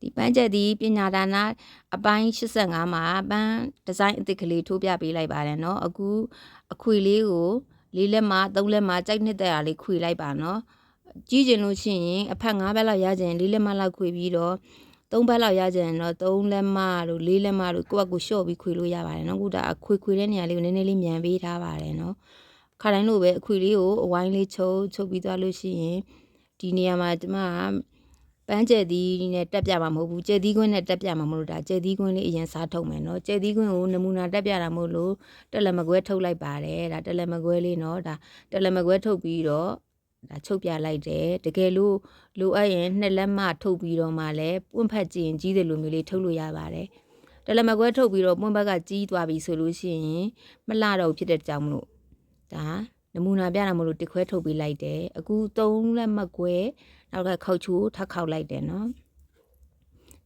ဒီပန်းချက်ဒီပညာဒါနအပိုင်း85မှာပန်းဒီဇိုင်းအသစ်ကလေးထိုးပြပေးလိုက်ပါတယ်နော်အခုအခွေလေးကို4လက်မှ3လက်မှကြိုက်နှစ်သက်ရာလေးခွေလိုက်ပါနော်ကြီးကျင်လို့ရှိရင်အဖက်5ဘက်လောက်ရကြရင်4လက်မှလောက်ခွေပြီးတော့3ဘက်လောက်ရကြရင်တော့3လက်မှတို့4လက်မှတို့ကိုယ့်အကူလျှော့ပြီးခွေလို့ရပါတယ်နော်အခုဒါအခွေတဲ့နေရာလေးကိုနည်းနည်းလေးမြန်ပေးထားပါတယ်နော်ခါတိုင်းလို့ပဲအခွေလေးကိုအဝိုင်းလေးချုပ်ပြီးသွားလို့ရှိရင်ဒီနေရာမှာကျမပန်းကျက်သီးနဲ့တက်ပြမှာမဟုတ်ဘူးကျက်သီးကွင်းနဲ့တက်ပြမှာမဟုတ်ဒါကျက်သီးကွင်းလေးအရင်စားထုတ်မယ်နော်ကျက်သီးကွင်းကိုနမူနာတက်ပြတာမဟုတ်လို့တက်လက်မကွဲထုတ်လိုက်ပါတယ်ဒါတက်လက်မကွဲလေးနော်ဒါတက်လက်မကွဲထုတ်ပြီးတော့ဒါချုပ်ပြလိုက်တယ်တကယ်လို့လိုအပ်ရင်2လက်မှထုတ်ပြီးတော့မှလည်းပွန့်ဖက်ကြည့်ရင်ကြီးတယ်လို့မျိုးလေးထုတ်လို့ရပါတယ်တက်လက်မကွဲထုတ်ပြီးတော့ပွန့်ဖက်ကကြီးသွားပြီဆိုလို့ရှိရင်မလှတော့ဖြစ်တဲ့ကြောင့်မလို့ဒါနမူနာပြတာမလို့တစ်ခွဲထုတ်ပေးလိုက်တယ်အခု3လက်မကွဲနောက်ကခောက်ချိုးထပ်ခောက်လိုက်တယ်နော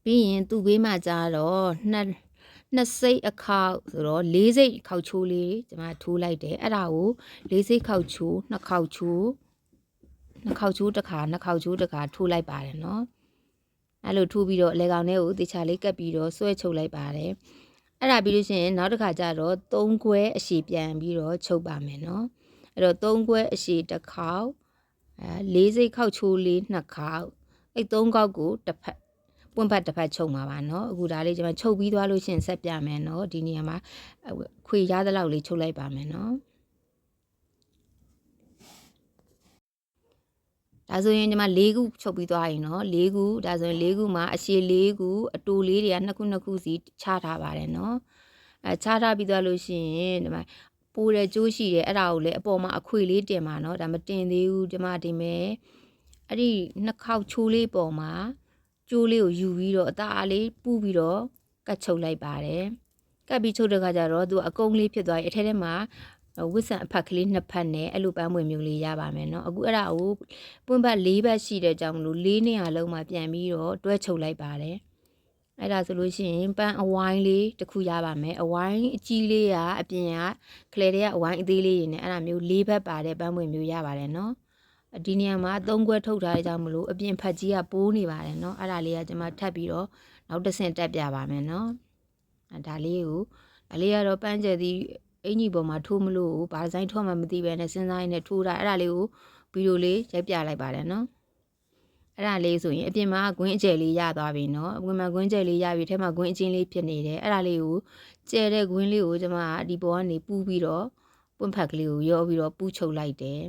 ်ပြီးရင်သူ့ဘေးမှာကြတော့နှစ်စိတ်အခောက်ဆိုတော့4စိတ်ခောက်ချိုးလေးကျွန်မထိုးလိုက်တယ်အဲ့ဒါကို4စိတ်ခောက်ချိုး2ခောက်ချိုး2ခောက်ချိုးတစ်ခါ2ခောက်ချိုးတစ်ခါထိုးလိုက်ပါတယ်နော်အဲ့လိုထိုးပြီးတော့အလဲကောင်လေးကိုတေချာလေးကပ်ပြီးတော့ဆွဲချုပ်လိုက်ပါတယ်အဲ့ဒါပြီးလို့ရှိရင်နောက်တစ်ခါကျတော့3ခွဲအရှည်ပြန်ပြီးတော့ချုပ်ပါမယ်နော်အဲ့တော့3ခွဲအရှည်တစ်ခေါက်4စိတ်ခောက်ချိုးလေး2ခေါက်အဲ့3ခေါက်ကိုတစ်ဖက်ပွန့်ဖက်တစ်ဖက်ချုပ်မှာပါနော်အခုဒါလေးကျွန်မချုပ်ပြီးသွားလို့ရှိရင်ဆက်ပြမယ်နော်ဒီနေရာမှာခွေရသလောက်လေးချုပ်လိုက်ပါမယ်နော်ဒါဆိုရင်ဒီမှာ4ခုချုပ်ပြီးသွားရင်နော်4ခုဒါဆိုရင်4ခုမှာအရှည်4ခုအတူလေးတွေက2ခုစီချထားပါတယ်နော်ချထားပြီးသွားလို့ရှိရင်ဒီမှာပိုးတဲ့ကျိုးရှိတယ်အဲ့ဒါကိုလည်းအပေါ်မှာအခွေလေးတင်ပါနော်ဒါမတင်သေးဘူးဒီမှာတင်မယ်အဲ့ဒီ2ခေါက်ချိုးလေးပေါ်မှာကျိုးလေးကိုယူပြီးတော့အသားလေးပူးပြီးတော့ကတ်ချုပ်လိုက်ပါတယ်ကတ်ပြီးချုပ်တဲ့ခါကျတော့သူအကုန်းလေးဖြစ်သွားရင်အထဲထဲမှာဝစ်ဆန်အဖက်ကလေး2ဖက်နဲ့အဲ့လိုပန်းမွေမျိုးလေးရပါမယ်နော်အခုအဲ့ဒါကိုပွင့်ဘက်4ဘက်ရှိတဲ့ကြောင့်မလို့4နေရာလုံးမှာပြန်ပြီးတော့တွဲချုပ်လိုက်ပါတယ်အဲ့ဒါဆိုလို့ရှိရင်ပန်းအဝိုင်းလေးတစ်ခုရပါမယ်အဝိုင်းအကြီးလေးကအပြင်ကကလေးတွေကအဝိုင်းအသေးလေးတွေနဲ့အဲ့ဒါမျိုး4ဘက်ပါတဲ့ပန်းမွေမျိုးရပါတယ်နော်ဒီနေရာမှာ3ခွဲထုတ်ထားတဲ့ကြောင့်မလို့အပြင်ဖက်ကြီးကပိုးနေပါတယ်နော်အဲ့ဒါလေးကကျွန်မထပ်ပြီးတော့နောက်တစ်ဆင့်တက်ပြပါမယ်နော်ဒါလေးကတော့ပန်းကျက်သီးအင်ကြီးပေါ်မှာထိုးမလို့ဘာဒီဇိုင်းထိုးမှမသိပဲနဲ့စဉ်းစားရင်းနဲ့ထိုးတာအဲ့ဒါလေးကိုဗီဒီယိုလေးရိုက်ပြလိုက်ပါတယ်နော်အဲ့ဒါလေးဆိုရင်အပြင်မှာဂွင်းအကျယ်လေးရသွားပြီနော်အပြင်မှာဂွင်းကျယ်လေးရပြီထဲမှာဂွင်းအချင်းလေးဖြစ်နေတယ်အဲ့ဒါလေးကိုကျယ်တဲ့ဂွင်းလေးကိုကျွန်မဒီပေါ်ကနေပူးပြီးတော့ပွန့်ဖက်ကလေးကိုရောပြီးတော့ပူးချုပ်လိုက်တယ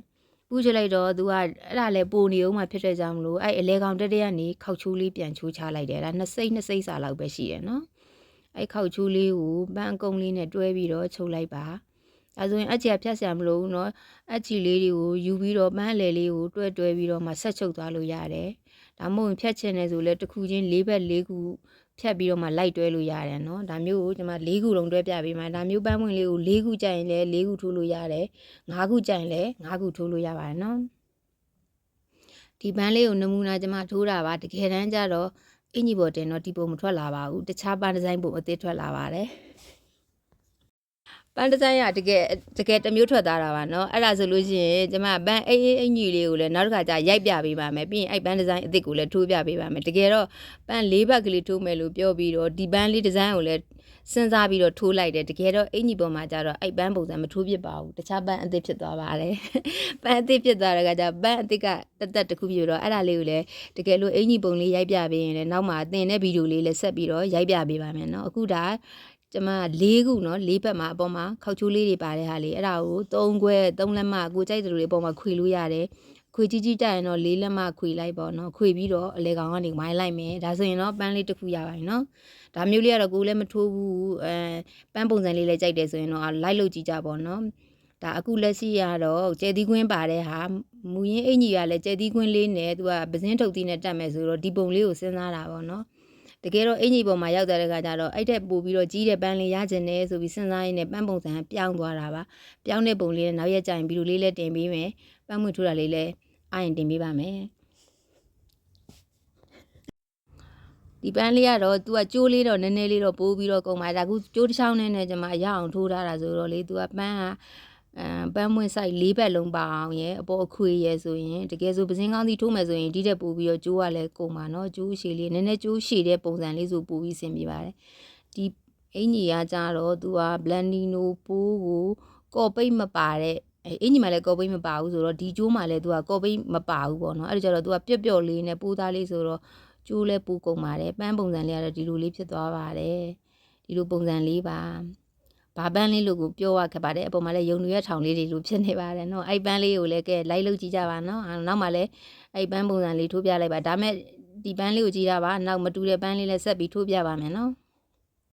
်ပူးချလိုက်တော့သူကအဲ့ဒါလည်းပိုနေအောင်မှဖြစ်တဲ့ကြောင့်မလို့အဲ့အလဲကောင်တက်တက်ကနေခောက်ချိုးလေးပြန်ချိုးချလိုက်တယ်ဒါ2စိတ်စာလောက်ပဲရှိတယ်နော်အဲ့ခောက်ချိုးလေးကိုပန်းအကုန်းလေးနဲ့တွဲပြီးတော့ချုပ်လိုက်ပါဒါဆိုရင်အချီဖြတ်ဆရာမလို့နော်အချီလေးတွေကိုယူပြီးတော့ပန်းအလဲလေးကိုတွဲပြီးတော့မှဆက်ချုပ်သွားလို့ရတယ်ဒါမှမဟုတ်ဖြတ်ချင်တယ်ဆိုလဲတစ်ခုချင်း4ဘက်4ခုဖြတ်ပြီးတော့မှလိုက်တွဲလို့ရတယ်နော်ဒါမျိုးကိုကျွန်မ4ခုလုံးတွဲပြပေးမှာဒါမျိုးပန်းဝင်လေးကို4ခုကြိုင်ရင်လည်း4ခုထိုးလို့ရတယ်5ခုကြိုင်လည်း5ခုထိုးလို့ရပါတယ်နော်ဒီပန်းလေးကိုနမူနာကျွန်မထိုးတာပါတကယ်တမ်းကျတော့အင်ကြီးပေါ်တင်တော့ဒီပုံမထွက်လာပါဘူးတခြားပန်းဒီဇိုင်းပုံအသစ်ထွက်လာပါတယ်ပန်းဒီဇိုင်းကတကယ်တစ်မျိုးထွက်သွားတာပါเนาะအဲ့ဒါဆိုလို့ရှိရင်ကျွန်မပန်းအင်ကြီးလေးကိုလည်းနောက်တစ်ခါကျရိုက်ပြပေးပါမယ်ပြီးရင်အဲ့ပန်းဒီဇိုင်းအသစ်ကိုလည်းထိုးပြပေးပါမယ်တကယ်တော့ပန်း4ဘက်ကလေးထိုးမယ်လို့ပြောပြီးတော့ဒီပန်းလေးဒီဇိုင်းကိုလည်းစဉ်းစားပြီးတော့ထိုးလိုက်တယ်တကယ်တော့အင်ကြီးပေါ်မှာကျတော့အဲ့ပန်းပုံစံမထိုးဖြစ်ပါဘူးတခြားပန်းအသစ်ဖြစ်သွားပါတယ်ပန်းအသစ်ဖြစ်သွားတဲ့ကကျပန်းအသစ်ကတက်တစ်ခုပြတော့အဲ့ဒါလေးကိုလည်းတကယ်လို့အင်ကြီးပုံလေးရိုက်ပြပေးရင်လည်းနောက်မှာသင်တဲ့ဗီဒီယိုလေးလည်းဆက်ပြီးတော့ရိုက်ပြပေးပါမယ်เนาะအခုဒါကျွန်မ4ခုเนาะ4ဘက်မှာအပေါ်မှာခောက်ချိုးလေးတွေပါတဲ့ဟာလေးအဲ့ဒါကို3ခွဲ3လက်မကိုကြိုက်တဲ့လူတွေအပေါ်မှာခွေလို့ရတယ်ခွေကြီးတက်ရင်တော့4လက်မခွေလိုက်ပေါ့เนาะခွေပြီးတော့အလဲကောင်ကနေမိုင်းလိုက်မယ်ဒါဆိုရင်တော့ပန်းလေးတစ်ခုရပါပြီเนาะဒါမျိုးလေးကတော့ကိုယ်လည်းမထိုးဘူးပန်းပုံစံလေးလည်းကြိုက်တယ်ဆိုရင်တော့လိုက်လို့ကြည့်ကြပေါ့เนาะဒါအခုလက်ရှိရတော့ကျဲသီးကွင်းပါတဲ့ဟာမူရင်းအင်ကြီးကလည်းကျဲသီးကွင်းလေးနဲ့သူကပစင်းထုတ်သီးနဲ့တက်မယ်ဆိုတော့ဒီပုံလေးကိုစဉ်းစားတာပေါ့เนาะတကယ်တော့အင်ကြီးပေါ်မှာရောက်တဲ့ခါကျတော့အဲ့ထက်ပို့ပြီးတော့ကြီးတဲ့ပန်းလေးရကျင်တယ်ဆိုပြီးစဉ်းစားရင်းနဲ့ပန်းပုံစံပြောင်းသွားတာပါပြောင်းတဲ့ပုံလေးနဲ့နောက်ရက်ကျရင်ဗီဒီယိုလေးလည်းတင်ပေးမယ်ပန်းမွေထိုးတာလေးလည်းအားရင်တင်ပေးပါမယ်ဒီပန်းလေးကတော့သူကကျိုးလေးတော့နည်းနည်းလေးတော့ပိုးပြီးတော့ကုန်ပါဒါကူကျိုးတစ်ချောင်းနဲ့ကျွန်မရအောင်ထိုးထားတာဆိုတော့လေသူကပန်းက ပန်းမွင့်ဆိုင်၄ဘက်လုံးပါအောင်ရဲ့အပေါ်အခွေရဲ့ဆိုရင်တကယ်ဆိုပစင်းကောင်းစီထိုးမယ်ဆိုရင်ဒီတက်ပို့ပြီးတော့ကျိုးကလည်းကုန်ပါနော်ကျိုးရှည်လေးနည်းနည်းကျိုးရှည်တဲ့ပုံစံလေးဆိုပို့ပြီးဆင်ပြပါတယ်ဒီအင်ကြီးကကြတော့သူက Blandino ပိုးကိုကော်ပိတ်မပါတဲ့အင်ကြီးမှလည်းကော်ပိတ်မပါဘူးဆိုတော့ဒီကျိုးမှလည်းသူကကော်ပိတ်မပါဘူးပေါ့နော်အဲ့ဒါကြတော့သူကပျော့ပျော့လေးနဲ့ပိုးသားလေးဆိုတော့ကျိုးလဲပိုးကုန်ပါတယ်ပန်းပုံစံလေးကတော့ဒီလိုလေးဖြစ်သွားပါတယ်ဒီလိုပုံစံလေးပါဘာပန်းလေးလို့ကိုပြောရခဲ့ပါတယ်အပေါ်မှာလည်းယုံတွေရထောင်လေးတွေလိုဖြစ်နေပါတယ်နော်အဲ့ပန်းလေးကိုလည်းကဲလိုက်လုပ်ကြည့်ကြပါနော်နောက်မှလည်းအဲ့ပန်းပုံစံလေးထိုးပြလိုက်ပါဒါမဲ့ဒီပန်းလေးကိုကြည့်တာပါနောက်မတူတဲ့ပန်းလေးလည်းဆက်ပြီးထိုးပြပါမယ်နော်